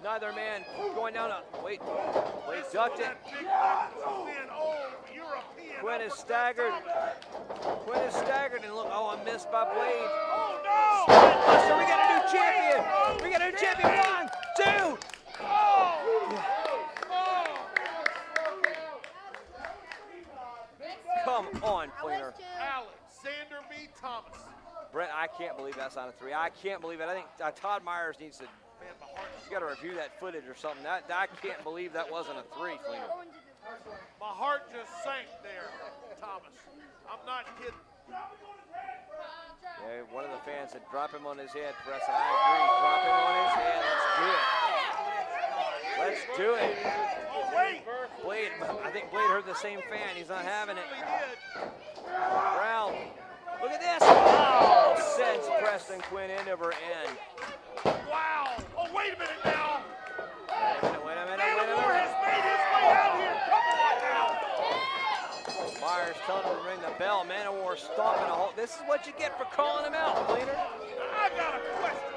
Neither man going down a, wait, ducked it. Quinn is staggered. And look, oh, a miss by Blade. Oh, no! So we got a new champion. We got a new champion. 1, 2. Come on, Fleener. Alexander B. Thomas. Brent, I can't believe that's not a 3. I can't believe it. I think Todd Myers needs to, you got to review that footage or something. I can't believe that wasn't a 3, Fleener. My heart just sank there, Thomas. I'm not kidding. Yeah, one of the fans said, drop him on his head, Preston. I agree. Drop him on his head. Let's do it. Let's do it. Oh, wait. Blade, I think Blade heard the same fan. He's not having it. Brown. Look at this. Oh, sends Preston Quinn end over end. Wow. Oh, wait a minute now. Wait a minute. Manowar has made his way out here. Come on now. Myers telling him to ring the bell. Manowar stomping a hole. This is what you get for calling him out, Fleener. I got a question.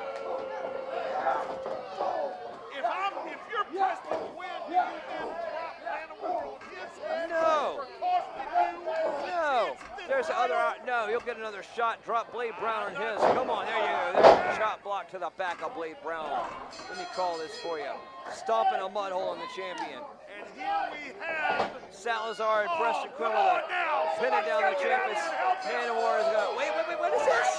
If you're Preston Quinn, do you then drop Manowar on his head? No. For costing you? No. There's other, no, he'll get another shot. Drop Blade Brown on his. Come on, there you go. There's a shot block to the back of Blade Brown. Let me call this for you. Stomping a mud hole in the champion. And here we have Salazar and Preston Quinn with a pinning down the champions. Manowar is going, wait, what is this?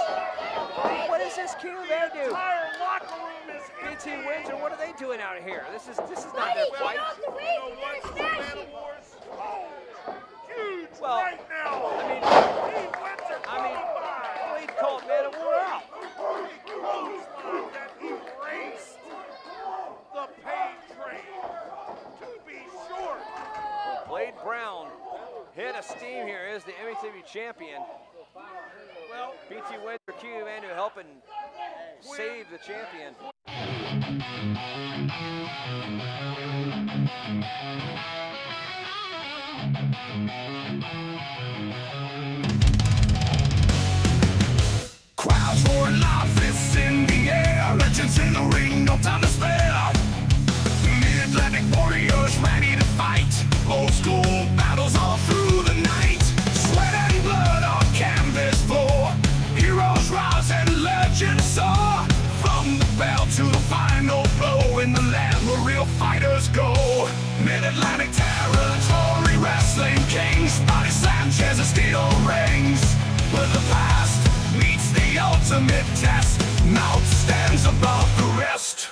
What is this Keo Vandu? the entire locker room is BT Windsor, what are they doing out here? This is not their fight. Manowar's huge Well, right now. I mean, Blade called Manowar out. That he raced the pain train, to be sure. Blade Brown hit a steam here, is the MATW champion. Well, BT Windsor, Keo Vandu helping save the champion. Crowds roaring loud, fists in the air, legends in the ring, no time to spare. Mid-Atlantic warriors ready to fight, old school battles all through the night. Sweat and blood on canvas floor, heroes rise and legends soar. From the bell to the final blow, in the land where real fighters go. Mid-Atlantic territory, wrestling kings, body Sanchez and steel rings. But the past meets the ultimate test, mouth stands above the rest.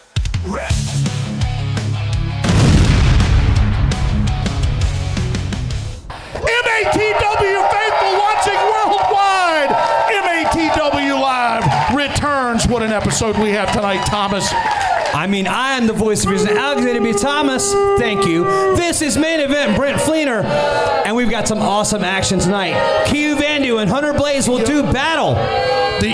MATW faithful watching worldwide. MATW Live returns. What an episode we have tonight, Thomas. I mean, I am the voice of reason. Alexander B. Thomas, thank you. This is main event, Brent Fleener, and we've got some awesome action tonight. Keo Vandu and Hunter Blaze will do battle. The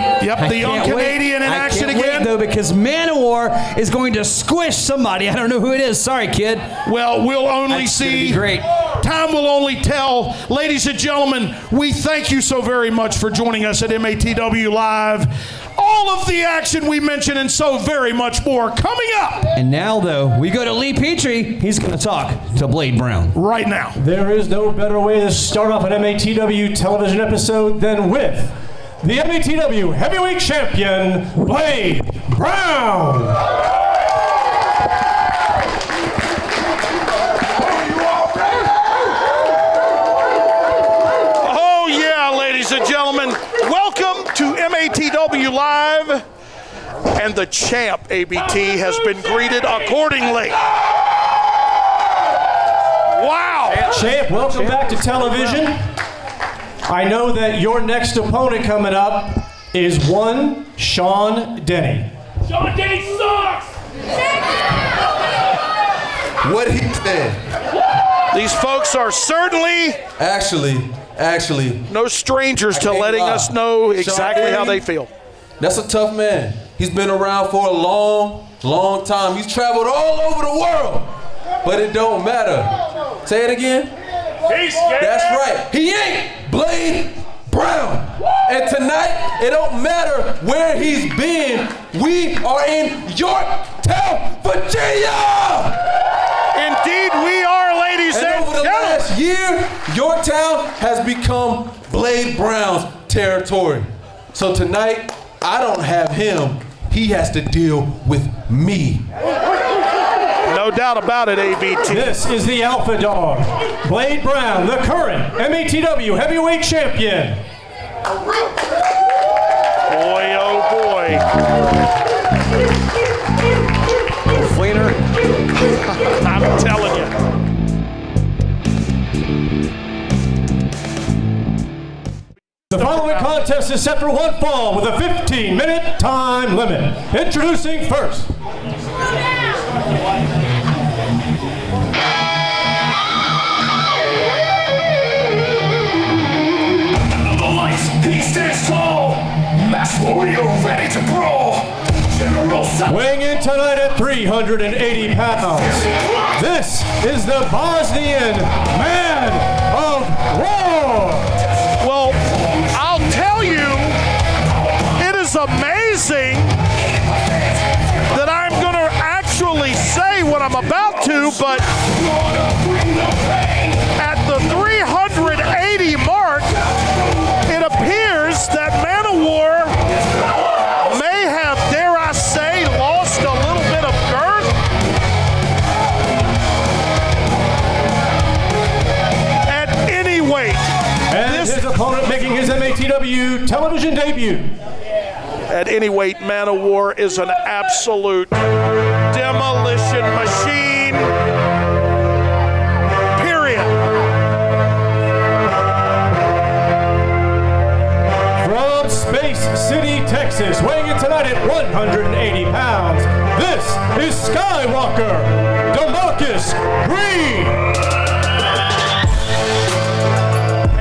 young Canadian in action again. I can't wait, though, because Manowar is going to squish somebody. I don't know who it is. Sorry, kid. Well, we'll only That's see. gonna be great. Time will only tell. Ladies and gentlemen, we thank you so very much for joining us at MATW Live. All of the action we mentioned and so very much more coming up. And now, though, we go to Lee Petrie. He's going to talk to Blade Brown. Right now. There is no better way to start off an MATW television episode than with the MATW Heavyweight Champion, Blade Brown. Ladies and gentlemen, welcome to MATW Live, and the champ, ABT, has been greeted accordingly. Wow! Champ, welcome back to television. I know that your next opponent coming up is one Sean Denny. Sean Denny sucks! What he said. These folks are certainly Actually, no strangers to letting us know exactly how they feel. That's a tough man. He's been around for a long long time. He's traveled all over the world, but it don't matter. Say it again. He's scared. That's right. He ain't Blade Brown. And tonight, it don't matter where he's been. We are in York, Yorktown, Virginia! Indeed, we are, ladies and And over the gentlemen. last year, Yorktown has become Blade Brown's territory. So tonight, I don't have him. He has to deal with me. No doubt about it, ABT. This is the Alpha Dog, Blade Brown, the current MATW Heavyweight Champion. Boy, oh boy. Fleener. I'm telling you. The following contest is set for one fall with a 15-minute time limit. Introducing first. The lights, he stands tall. Mass warrior ready to brawl. General Weighing in tonight at 380 pounds, this is the Bosnian Man of War. Well, I'll tell you, it is amazing that I'm going to actually say what I'm about to, but at the 380 mark, it appears that Manowar may have, dare I say, lost a little bit of girth. At any weight, And his opponent making his MATW television debut. at any weight, Manowar is an absolute demolition machine. Period. From Space City, Texas, weighing in tonight at 180 pounds, this is Skywalker, Demarcus Green.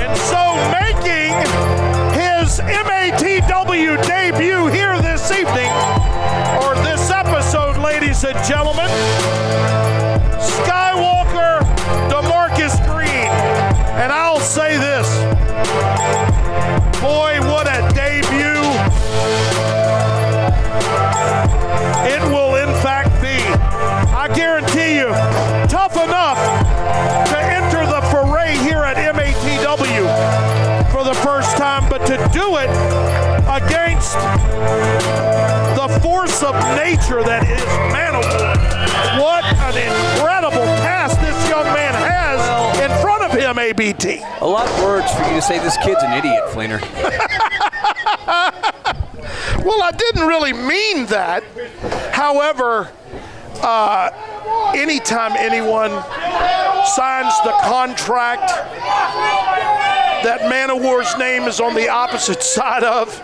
And so making his MATW debut here this evening, or this episode, ladies and gentlemen, Skywalker, Demarcus Green. And I'll say this, boy, what a debut it will in fact be. I guarantee you, tough enough to enter the foray here at MATW for the first time, but to do it against the force of nature that is Manowar. What an incredible task this young man has in front of him, ABT. A lot of words for you to say this kid's an idiot, Fleener. Well, I didn't really mean that. However, anytime anyone signs the contract that Manowar's name is on the opposite side of,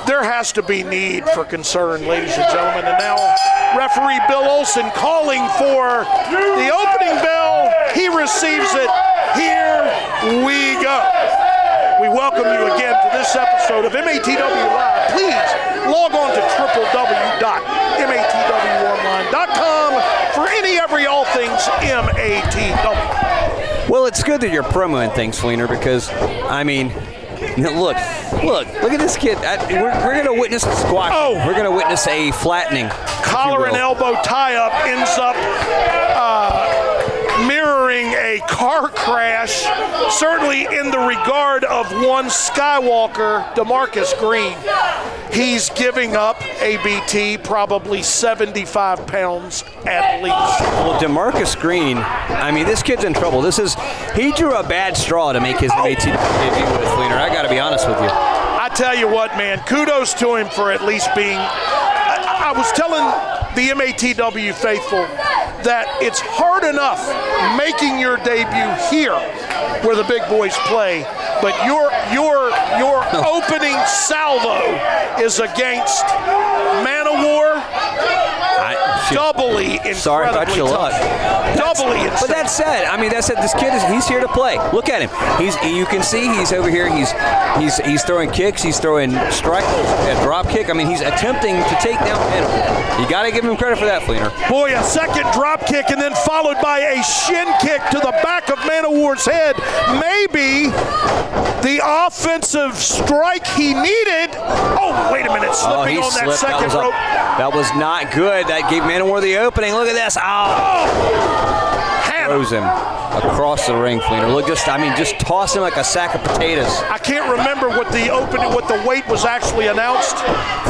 there has to be need for concern, ladies and gentlemen. And now referee Bill Olson calling for the opening bell. He receives it. Here we go. We welcome you again to this episode of MATW Live. Please log on to www.matwonline.com for any, every, all things MATW. Well, it's good that you're promoting things, Fleener, because, I mean, look at this kid. We're going to witness a squash. Oh. We're going to witness a flattening. Collar and elbow tie-up ends up mirroring a car crash, certainly in the regard of one Skywalker, Demarcus Green. He's giving up, ABT, probably 75 pounds at least. Well, Demarcus Green, I mean, this kid's in trouble. He drew a bad straw to make his MATW debut with Fleener. I got to be honest with you. I tell you what, man, kudos to him for at least being, I was telling the MATW faithful that it's hard enough making your debut here where the big boys play, but your opening salvo is against Manowar. Doubly incredibly Sorry about your luck. Doubly insane. But that said, this kid he's here to play. Look at him. You can see he's over here. He's throwing kicks. He's throwing strikes, a drop kick. I mean, he's attempting to take down Manowar. You got to give him credit for that, Fleener. Boy, a second drop kick and then followed by a shin kick to the back of Manowar's head. Maybe the offensive strike he needed Oh, wait a minute, slipping on that second rope. That was not good. That gave Manowar the opening. Look at this. Throws him across the ring, Fleener. Look, just toss him like a sack of potatoes. I can't remember what the weight was actually announced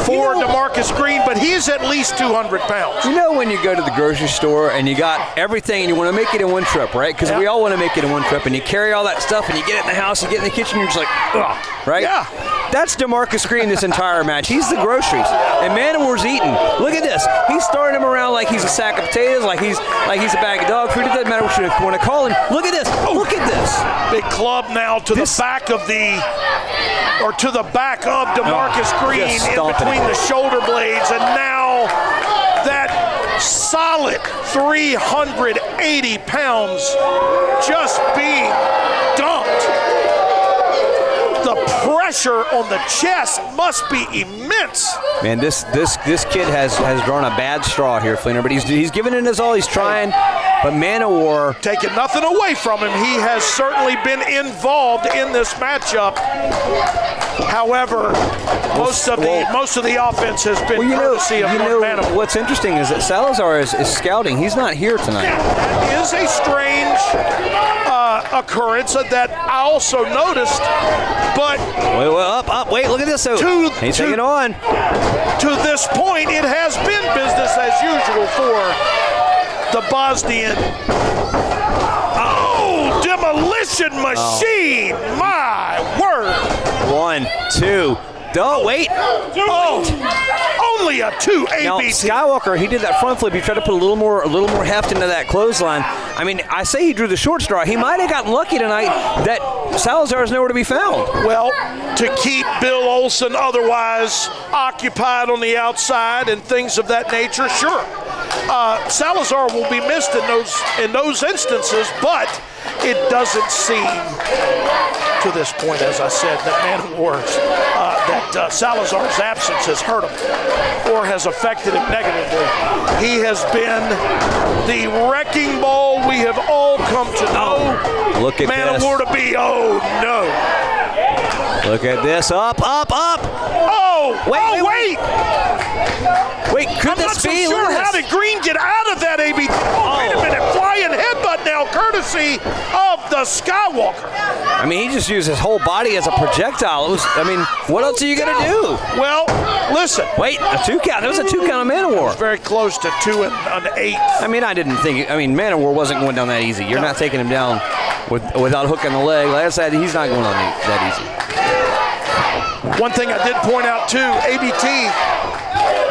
for Demarcus Green, but he's at least 200 pounds. You know when you go to the grocery store and you got everything and you want to make it in one trip, right? Because we all want to make it in one trip, and you carry all that stuff and you get it in the house, you get in the kitchen, you're just like, ugh, right? Yeah. That's Demarcus Green this entire match. He's the groceries, and Manowar's eating. Look at this. He's throwing him around like he's a sack of potatoes, like he's a bag of dog food. It doesn't matter what you want to call him. Look at this. Look at this. Big club now to the back of Demarcus Green in between the shoulder blades, and now that solid 380 pounds just being dumped. The pressure on the chest must be immense. Man, this kid has drawn a bad straw here, Fleener, but he's giving it his all. He's trying, but Manowar taking nothing away from him. He has certainly been involved in this matchup. However, most of the offense has been courtesy of Manowar. What's interesting is that Salazar is scouting. He's not here tonight. That is a strange occurrence that I also noticed. But wait, look at this. He's hanging on. To this point, it has been business as usual for the Bosnian. Oh, demolition machine! My word! 1, 2. Don't wait. Oh, only a 2 ABT. Now, Skywalker, he did that front flip. He tried to put a little more heft into that clothesline. I mean, I say he drew the short straw. He might have gotten lucky tonight that Salazar is nowhere to be found. Well, to keep Bill Olsen otherwise occupied on the outside and things of that nature, sure. Salazar will be missed in those instances, but it doesn't seem to this point, as I said, that Salazar's absence has hurt him or has affected him negatively. He has been the wrecking ball we have all come to know. Look at Manowar to be. Oh no! Look at this. Up. Oh, wait! Wait, could this be? I'm not so sure how did Green get out of that ABT. Oh, wait a minute. Flying headbutt now, courtesy of the Skywalker. I mean, he just used his whole body as a projectile. What else are you going to do? Well, listen. Wait, a 2 count. That was a 2 count on Manowar. Very close to 2 and an 8. I mean, Manowar wasn't going down that easy. You're not taking him down without hooking the leg. Like I said, he's not going on that easy. One thing I did point out, too, ABT,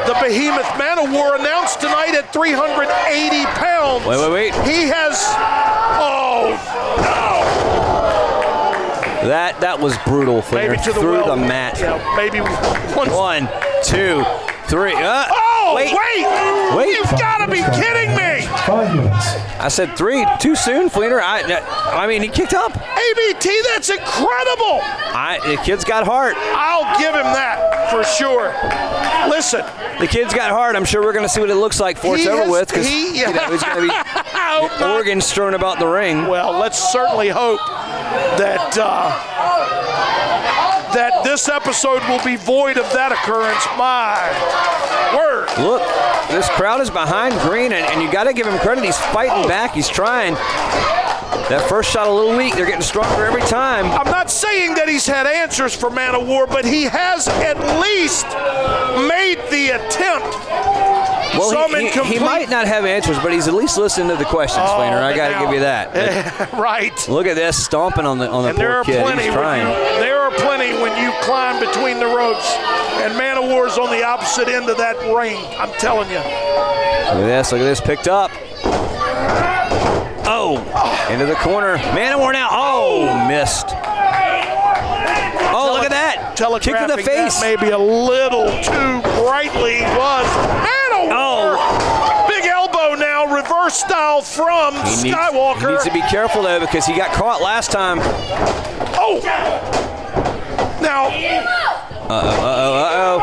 the behemoth Manowar announced tonight at 380 pounds. Wait. He has, oh, no. That was brutal, Fleener. Maybe to through the mat. Yeah, maybe 1, 2, 3. Wait. You've got to be kidding me. 5 minutes. I said 3. Too soon, Fleener. I mean, he kicked up. ABT, that's incredible. The kid's got heart. I'll give him that for sure. Listen. The kid's got heart. I'm sure we're going to see what it looks like before it's over with, because he's going to be organs strewn about the ring. Well, let's certainly hope that that this episode will be void of that occurrence. My word. Look, this crowd is behind Green, and you got to give him credit. He's fighting back. He's trying. That first shot a little weak. They're getting stronger every time. I'm not saying that he's had answers for Manowar, but he has at least made the attempt. Well, he might not have answers, but he's at least listening to the questions, Fleener. I got to give you that. Right. Look at this, stomping on the poor kid. He's trying. There are plenty when you climb between the ropes, and Manowar's on the opposite end of that ring. I'm telling you. Look at this, picked up. Oh, into the corner. Manowar now. Oh, missed. Oh, look at that. Kick to the face. That maybe a little too brightly was Manowar. Oh. Big elbow now, reverse style from Skywalker. He needs to be careful, though, because he got caught last time. Oh. Now. Uh-oh.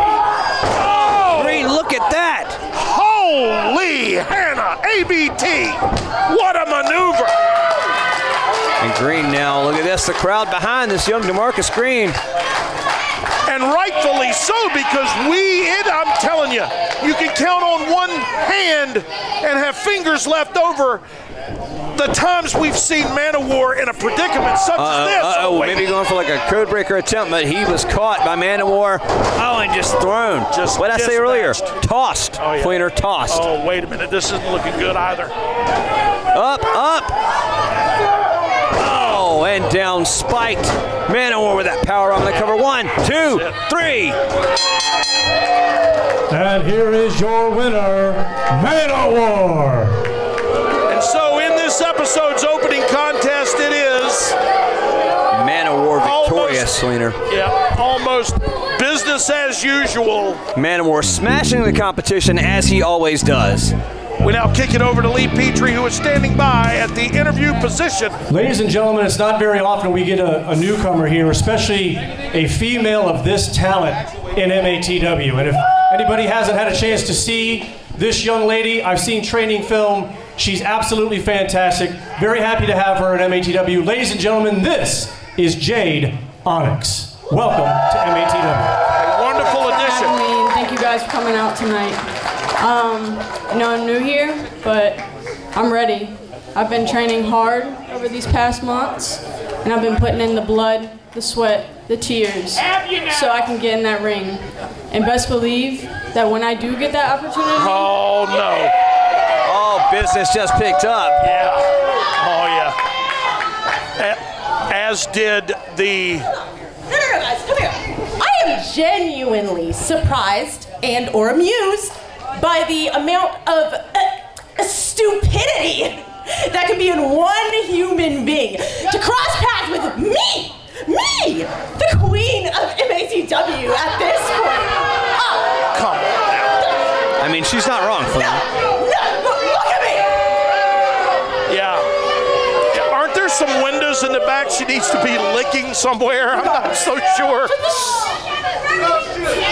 Green, look at that. Holy Hannah, ABT. What a maneuver. And Green now, look at this, the crowd behind this young Demarcus Green. And rightfully so, because I'm telling you, you can count on one hand and have fingers left over the times we've seen Manowar in a predicament such as this. Maybe going for like a code breaker attempt, but he was caught by Manowar. Oh, and just thrown. What did I say earlier? Tossed. Oh, yeah. Fleener tossed. Oh, wait a minute. This isn't looking good either. Up. Oh, and down spiked. Manowar with that power on the cover. 1, 2, 3. And here is your winner, Manowar. And so in this episode's opening contest, it is Manowar victorious, Fleener. Yeah, almost business as usual. Manowar smashing the competition as he always does. We now kick it over to Lee Petrie, who is standing by at the interview position. Ladies and gentlemen, it's not very often we get a newcomer here, especially a female of this talent in MATW. And if anybody hasn't had a chance to see this young lady, I've seen training film. She's absolutely fantastic. Very happy to have her at MATW. Ladies and gentlemen, this is Jade Onyx. Welcome to MATW. A wonderful addition. Thank you guys for coming out tonight. I know I'm new here, but I'm ready. I've been training hard over these past months, and I've been putting in the blood, the sweat, the tears, so I can get in that ring. And best believe that when I do get that opportunity... Oh, no. Oh, business just picked up. Yeah. Oh, yeah. As did the... No, guys, come here. I am genuinely surprised and or amused by the amount of stupidity that can be in one human being. To cross paths with me, the queen of MATW at this point. Oh. Come on now. I mean, she's not wrong, Fleener. No, look at me. Yeah. Aren't there some windows in the back she needs to be licking somewhere? I'm not so sure.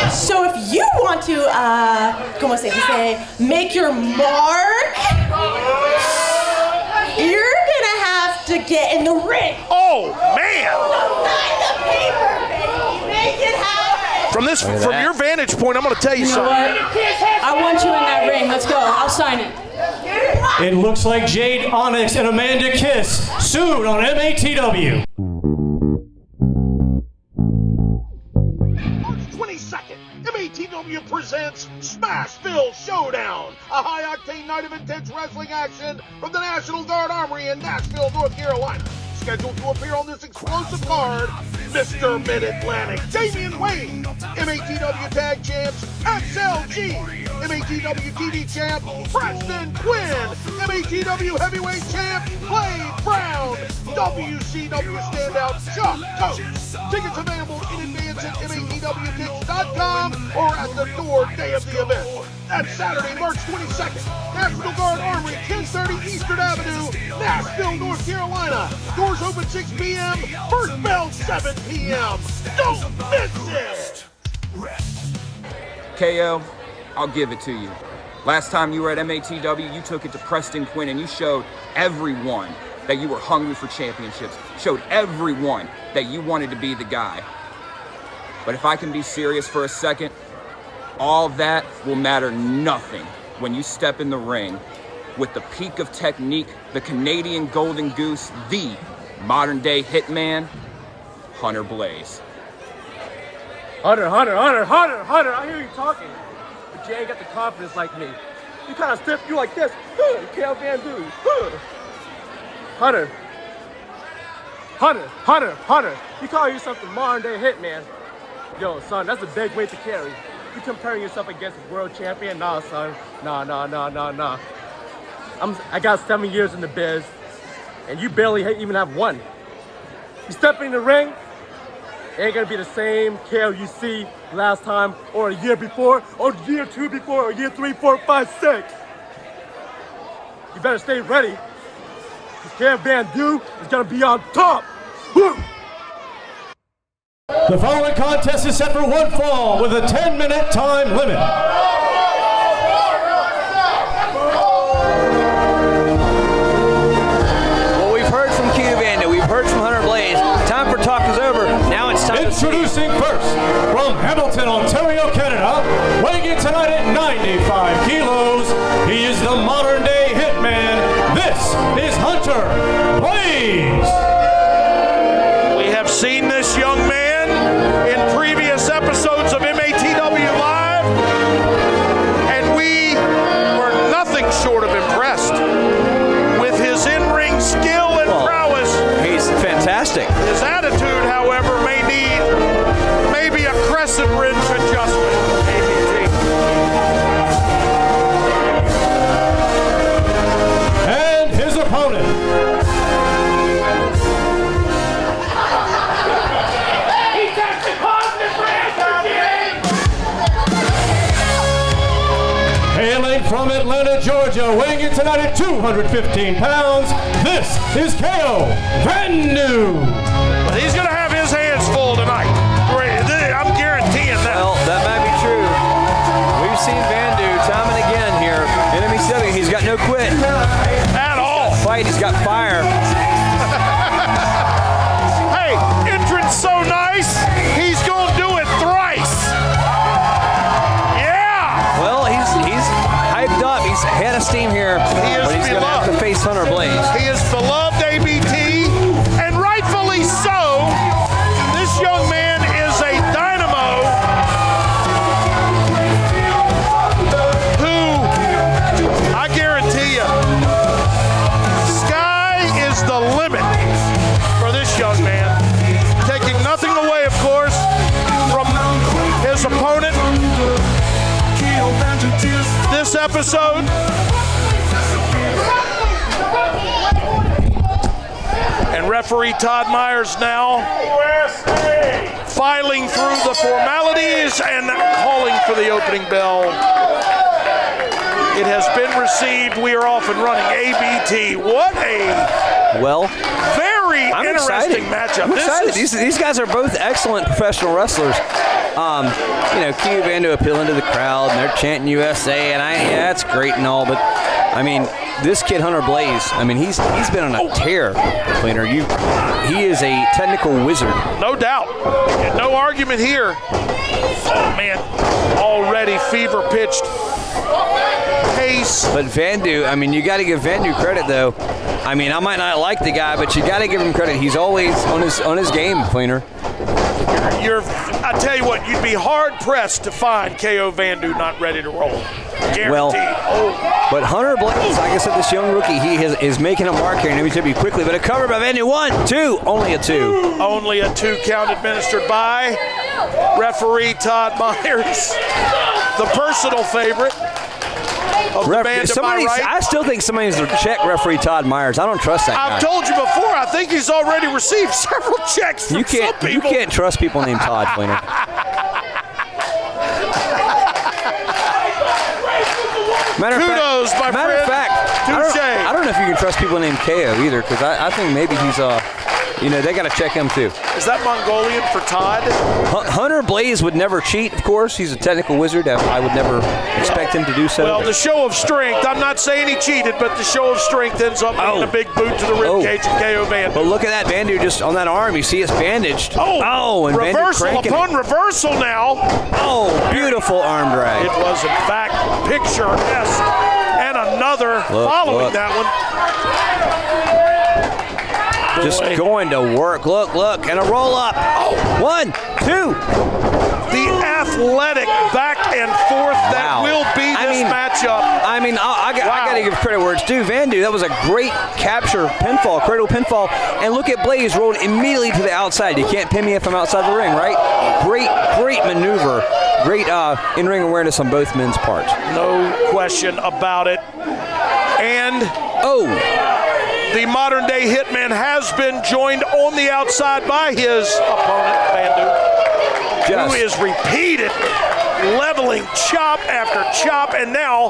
So if you want to, como se dice, make your mark, you're gonna have to get in the ring. Oh, man. Sign the paper, baby. Make it happen. From your vantage point, I'm going to tell you You know something. what? I want you in that ring. Let's go. I'll sign it. It looks like Jade Onyx and Amanda Kiss soon on MATW. March 22nd, MATW presents Smashville Showdown, a high-octane night of intense wrestling action from the National Guard Armory in Nashville, North Carolina. Scheduled to appear on this explosive card, Mr. Mid-Atlantic Damian Wayne, MATW Tag Champs XLG, MATW TV Champ Preston Quinn, MATW Heavyweight Champ Blade Brown, WCW Standout Chuck Coates. Tickets available in advance at MATWTix.com or at the door day of the event. That's Saturday, March 22nd, National Guard Armory, 1030 Eastern Avenue, Nashville, North Carolina. Doors open 6 p.m., first bell 7 p.m. Don't miss it! Keo, I'll give it to you. Last time you were at MATW, you took it to Preston Quinn and you showed everyone that you were hungry for championships, showed everyone that you wanted to be the guy. But if I can be serious for a second, all that will matter nothing when you step in the ring with the peak of technique, the Canadian Golden Goose, the modern-day hitman, Hunter Blaze. Hunter, I hear you talking. But you ain't got the confidence like me. You kind of stiff, you like this. Keo Vandu. Hunter. You call yourself the modern-day hitman. Yo, son, that's a big weight to carry. You comparing yourself against a world champion? Nah, son. Nah. I got 7 years in the biz, and you barely even have one. You step in the ring, it ain't gonna be the same Keo you see last time, or a year before, or year 2 before, or year 3, 4, 5, 6. You better stay ready, because Keo Vandu is gonna be on top. Woo! The following contest is set for one fall with a 10-minute time limit. Well, we've heard from Keo Vandu, we've heard from Hunter Blaze. Time for talk is over. Now it's time Introducing first, from Hamilton, Ontario, Canada, weighing in tonight at 95 kilos, he is the modern-day hitman. This is Hunter Blaze. We have seen this young man in previous episodes of MATW Live, and we were nothing short of impressed with his in-ring skill and prowess. He's fantastic. His attitude, however, may need maybe a crescent wrench adjustment. And his opponent. Hailing from Atlanta, Georgia, weighing in tonight at 215 pounds, this is Keo Vandu. But he's going to have his hands full tonight. I'm guaranteeing that. Well, that might be true. We've seen Vandu time and again here in MATW. He's got no quit. At all. He's got fight, he's got fire. Hey, entrance so nice, he's going to do it thrice. Yeah. Well, he's hyped up. He's ahead of steam here. He is but he's going to have to face Hunter Blaze. He is beloved ABT, and rightfully so. This young man is a dynamo who, I guarantee you, sky is the limit for this young man. Taking nothing away, of course, from his opponent this episode. And referee Todd Myers now filing through the formalities and calling for the opening bell. It has been received. We are off and running. ABT. What a very interesting matchup. I'm excited. These guys are both excellent professional wrestlers. Keo Vandu appealing to the crowd, and they're chanting USA, and that's great and all, but I mean, this kid Hunter Blaze, I mean, he's been on a tear, Cleaner. He is a technical wizard. No doubt. And no argument here. Oh man, already fever pitched pace. But Vandu, I mean, you got to give Vandu credit though. I mean, I might not like the guy, but you got to give him credit. He's always on his game, Cleaner. I tell you what, you'd be hard pressed to find Keo Vandu not ready to roll. Guaranteed. Well, but Hunter Blaze, like I said, this young rookie, he is making a mark here in MATW quickly. But a cover by Vandu, 1, 2, only a 2. Only a 2 count administered by referee Todd Myers, the personal favorite of the band to my right. I still think somebody needs to check referee Todd Myers. I don't trust that guy. I've told you before, I think he's already received several checks from some people. You can't trust people named Todd, Cleaner. Kudos, my friend. Matter of fact, I don't know if you can trust people named Keo either, because I think maybe he's they got to check him too. Is that Mongolian for Todd? Hunter Blaze would never cheat, of course. He's a technical wizard. I would never expect him to do so. Well, the show of strength, I'm not saying he cheated, but the show of strength ends up being a big boot to the ribcage of Keo Vandu. But look at that Vandu just on that arm. You see it's bandaged. And reversal upon reversal now. Beautiful arm drag. It was, in fact, picturesque. And another following that one. Just going to work. Look, and a roll up. 1, 2. The athletic back and forth that will be this matchup. I mean, I got to give credit where it's due. Vandu, that was a great capture pinfall, cradle pinfall. And look at Blaze rolled immediately to the outside. You can't pin me if I'm outside the ring, right? Great maneuver. Great in-ring awareness on both men's parts. No question about it. And the modern-day Hitman has been joined on the outside by his opponent, Vandu, who is repeated leveling chop after chop, and now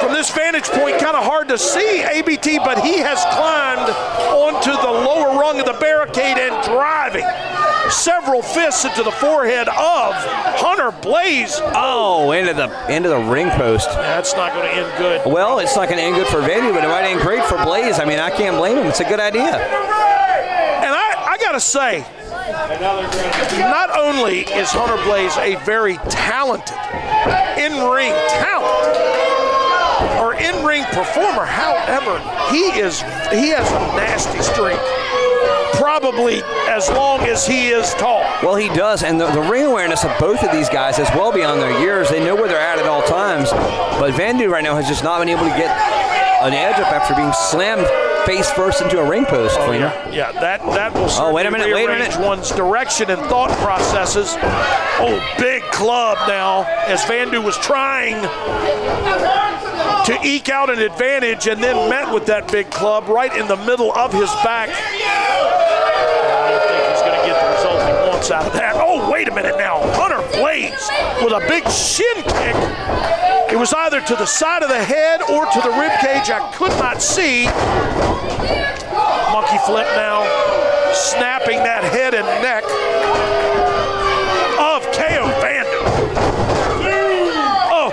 from this vantage point, kind of hard to see ABT, but he has climbed onto the lower rung of the barricade and driving several fists into the forehead of Hunter Blaze. Into the ring post. That's not going to end good. Well, it's not going to end good for Vandu, but it might end great for Blaze. I mean, I can't blame him. It's a good idea. And I got to say, Not only is Hunter Blaze a very talented in-ring talent, or in-ring performer, however, he has a nasty streak. Probably as long as he is tall. Well, he does, and the ring awareness of both of these guys is well beyond their years. They know where they're at all times, but Vandu right now has just not been able to get an edge up after being slammed face first into a ring post. Yeah, that will certainly rearrange one's direction and thought processes. Oh, big club now, as Vandu was trying to eke out an advantage and then met with that big club right in the middle of his back. I don't think he's going to get the result he wants out of that. Oh, wait a minute now. Hunter Blaze with a big shin kick. It was either to the side of the head or to the rib cage. I could not see. Monkey flip now, snapping that head and neck of Keo Vandu. Oh.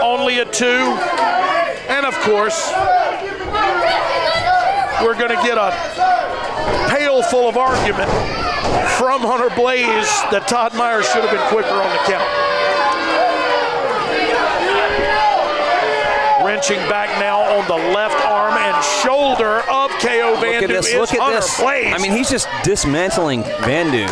Only a 2. And of course, we're going to get a pail full of argument from Hunter Blaze that Todd Myers should have been quicker on the count. Wrenching back now on the left arm and shoulder of Keo Vandu. Look at this. Blaze. I mean, he's just dismantling Vandu.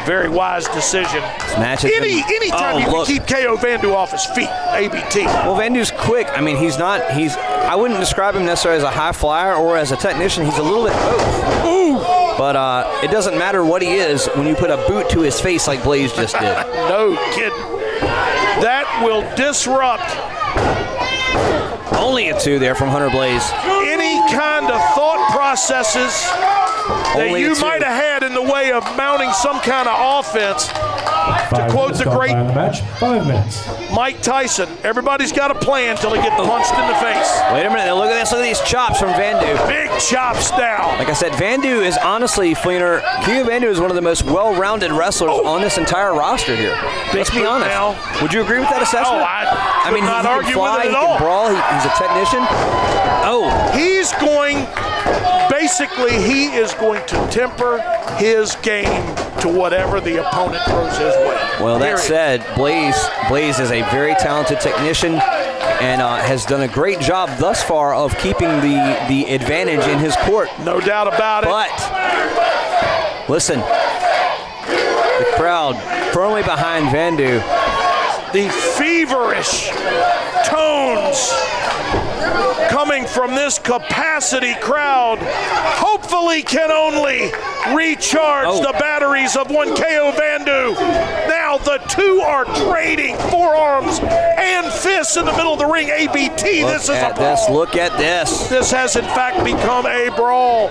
Very wise decision. Anytime you can keep Keo Vandu off his feet, ABT. Well, Vandu's quick. I mean, I wouldn't describe him necessarily as a high flyer or as a technician. He's a little bit both. Ooh. But it doesn't matter what he is when you put a boot to his face like Blaze just did. No kidding. That will disrupt. Only a 2 there from Hunter Blaze. Any kind of thought processes that you might have had in the way of mounting some kind of offense. To quote the great 5 minutes. Mike Tyson, everybody's got a plan till they get punched in the face. Wait a minute, look at this, look at these chops from Vandu. Big chops down. Like I said, Vandu is honestly, Fleener, Keo Vandu is one of the most well-rounded wrestlers on this entire roster here. Let's be honest. Now. Would you agree with that assessment? Oh, I mean, he not can argue fly, with it he at all. can brawl, he's a technician. Oh. He is going to temper his game to whatever the opponent throws his way. Well, that said, Blaze is a very talented technician and has done a great job thus far of keeping the advantage in his court. No doubt about it. But, listen, the crowd firmly behind Vandu. The feverish tones coming from this capacity crowd hopefully can only recharge the batteries of one Keo Vandu. Now the 2 are trading forearms and fists in the middle of the ring. ABT, this is a brawl. Look at this. This has in fact become a brawl.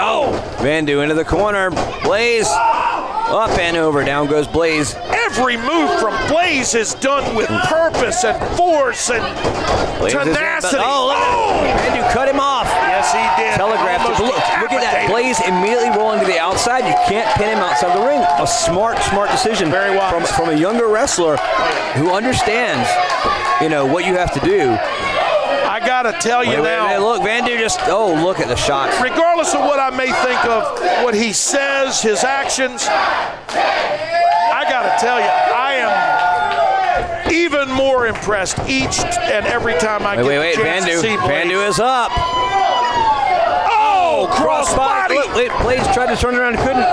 Oh, Vandu into the corner. Blaze up and over. Down goes Blaze. Every move from Blaze is done with purpose and force and tenacity. Vandu cut him off. Yes, he did. Telegraphed it. Look at that. Blaze immediately rolling to the outside. You can't pin him outside the ring. A smart decision. Very wise. From a younger wrestler who understands, what you have to do. I gotta tell you now. Look, Vandu look at the shots. Regardless of what I may think of what he says, his actions, I gotta tell you, I am even more impressed each and every time I get a chance to see Blaze. Vandu is up. Oh, crossbody. Blaze tried to turn around and couldn't.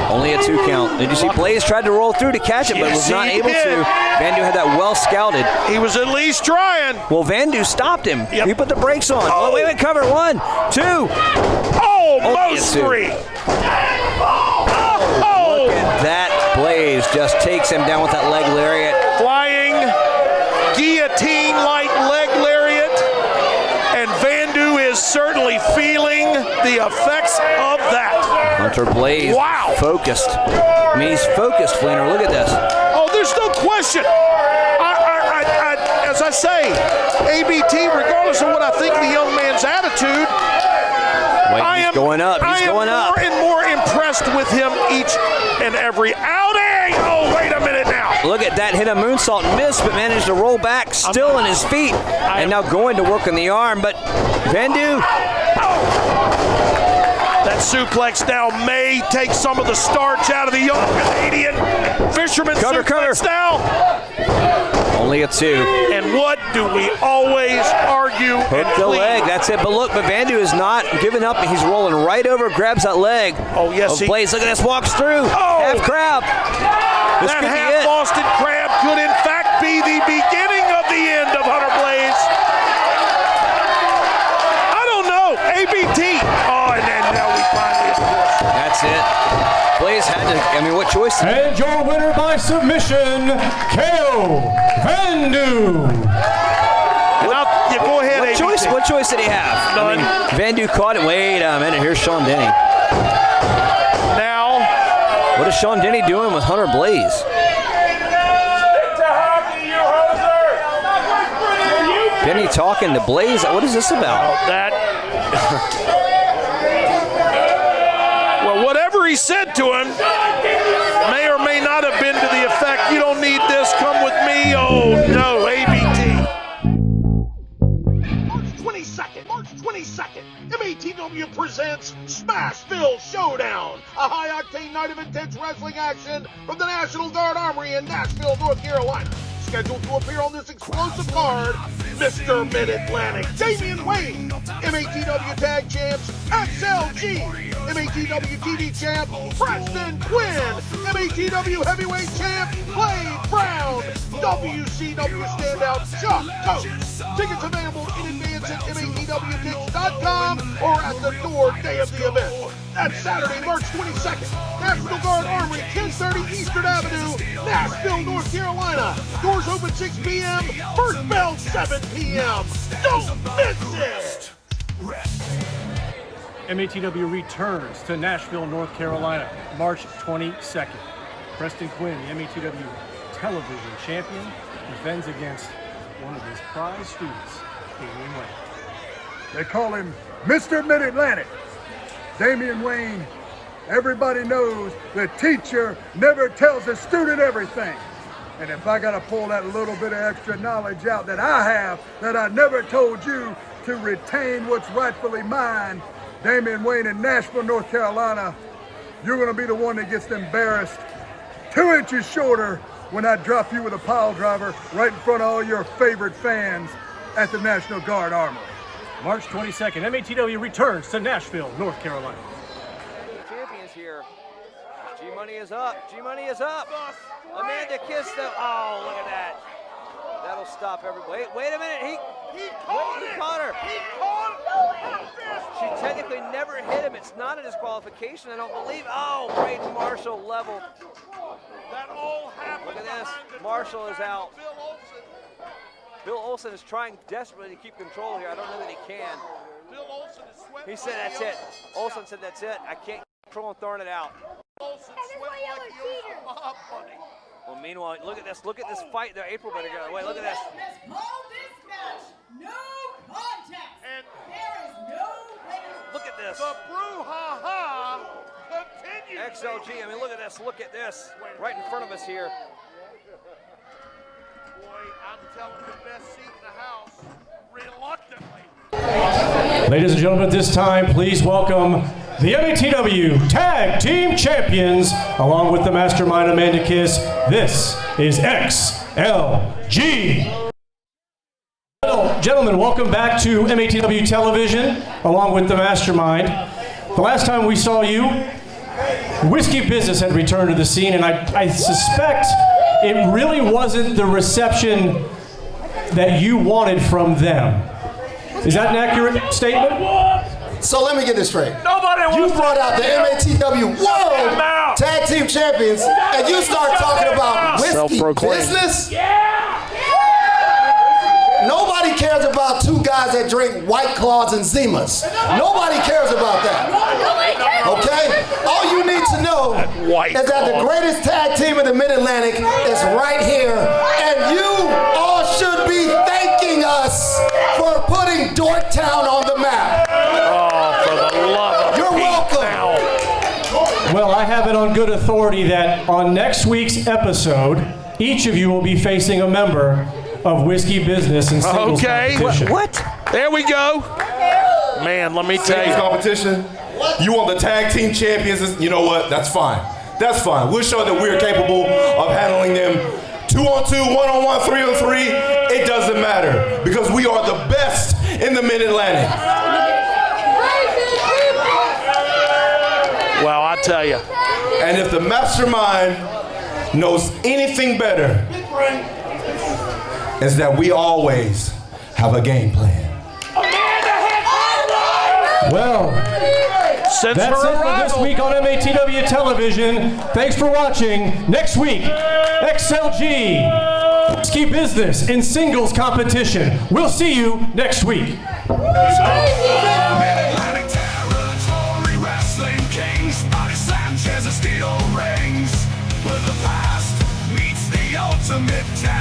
Only a 2 count. Did you see Blaze tried to roll through to catch it, but was not able to. Vandu had that well scouted. He was at least trying. Well, Vandu stopped him. Yep. He put the brakes on. Oh, wait, cover. 1, 2. Almost 3. Look at that. Blaze just takes him down with that leg lariat. Flying guillotine-like leg lariat. And Vandu is certainly feeling the effects of that. Hunter Blaze focused. I mean, he's focused, Fleener. Look at this. Oh, there's no question. As I say, ABT, regardless of what I think of the young man's attitude, He's going up. I am more and more impressed with him each and every outing. Wait a minute now. Look at that, hit a moonsault and miss, but managed to roll back, still on his feet, and now going to work on the arm, but Vandu. That suplex now may take some of the starch out of the young Canadian. Fisherman suplex now. Only a 2. And what do we always argue? Hook the leg, that's it. But look, Vandu is not giving up. He's rolling right over, grabs that leg. Oh, yes, of Blaze. Look at this, walks through. Half crab. That half Boston crab could in fact be the beginning of the end of Hunter Blaze. I don't know. ABT. Oh, and then now we finally, of course. That's it. Blaze had to, I mean, what choice? And your winner by submission, Keo Vandu. Go ahead, ABT. What choice did he have? None. I mean, Vandu caught it. Wait a minute. Here's Sean Denny. Now. What is Sean Denny doing with Hunter Blaze? Denny talking to Blaze. What is this about? Well, whatever he said to him may or may not have been to the effect, you don't need this, come with me. Oh, no, ABT. March 22nd, MATW presents Smashville Showdown, a high-octane night of intense wrestling action from the National Guard Armory in Nashville, North Carolina. Scheduled to appear on this explosive card, Mr. Mid-Atlantic Damian Wayne, MATW Tag Champs XLG, MATW TV Champ Preston Quinn, MATW Heavyweight Champ Blade Brown, WCW Standout Chuck Coates. Tickets available in advance at MATWTix.com or at the door day of the event. That's Saturday, March 22nd, National Guard Armory, 1030 Eastern Avenue, Nashville, North Carolina. Doors open 6 p.m., first bell 7 p.m. Don't miss it! MATW returns to Nashville, North Carolina, March 22nd. Preston Quinn, the MATW television champion, defends against one of his prize students, Damian Wayne. They call him Mr. Mid-Atlantic. Damian Wayne, everybody knows the teacher never tells a student everything. And if I gotta pull that little bit of extra knowledge out that I have, that I never told you to retain what's rightfully mine, Damian Wayne in Nashville, North Carolina, you're gonna be the one that gets embarrassed 2 inches shorter when I drop you with a pile driver right in front of all your favorite fans at the National Guard Armory. March 22nd, MATW returns to Nashville, North Carolina. Champions here. G-Money is up. G-Money is up. Amanda kissed him. Oh, look at that. That'll stop everybody. Wait a minute. He caught her. He caught her. She technically never hit him. It's not a disqualification, I don't believe. Oh, great Marshall level. That all happened. Look at this. Marshall is out. Bill Olsen is trying desperately to keep control here. I don't know that he can. Bill Olsen is sweating. He said that's it. Olsen said that's it. I can't control and throwing it out. Olsen sweating like he owes a mob money. Well, meanwhile, look at this. Look at this fight. Their April better go. Wait, look at this. Let's call this match no contest. And there is no winner. Look at this. the brouhaha continues. XLG. I mean, look at this. Look at this. Right in front of us here. Boy, I'm telling the best seat in the house, reluctantly. Ladies and gentlemen, at this time, please welcome the MATW Tag Team Champions, along with the Mastermind Amanda Kiss. This is XLG. Gentlemen, welcome back to MATW Television, along with the Mastermind. The last time we saw you, Whiskey Business had returned to the scene, and I suspect it really wasn't the reception that you wanted from them. Is that an accurate statement? So let me get this straight. Nobody wants You brought out the MATW World Tag Team Champions, and you start talking about whiskey business? Nobody cares about 2 guys that drink White Claws and Zimas. Nobody cares about that. Okay? All you need to know is that the greatest tag team in the Mid-Atlantic is right here, and you all should be thanking us for putting Dorktown on the map. Oh, for the love of You're Pete welcome. now. Well, I have it on good authority that on next week's episode, each of you will be facing a member of Whiskey Business in singles competition. What? There we go. Man, let me tell Singles you. competition. You want the tag team champions? You know what? That's fine. That's fine. We'll show that we're capable of handling them 2-on-2, 1-on-1, 3-on-3. It doesn't matter because we are the best in the Mid-Atlantic. Well, I tell you. And if the mastermind knows anything better, is that we always have a game plan. Well, that's it for this week on MATW Television. Thanks for watching. Next week, XLG, Whiskey Business in singles competition. We'll see you next week. Mid-Atlantic territory wrestling kings, body slam chairs and steel rings, where the past meets the ultimate tag.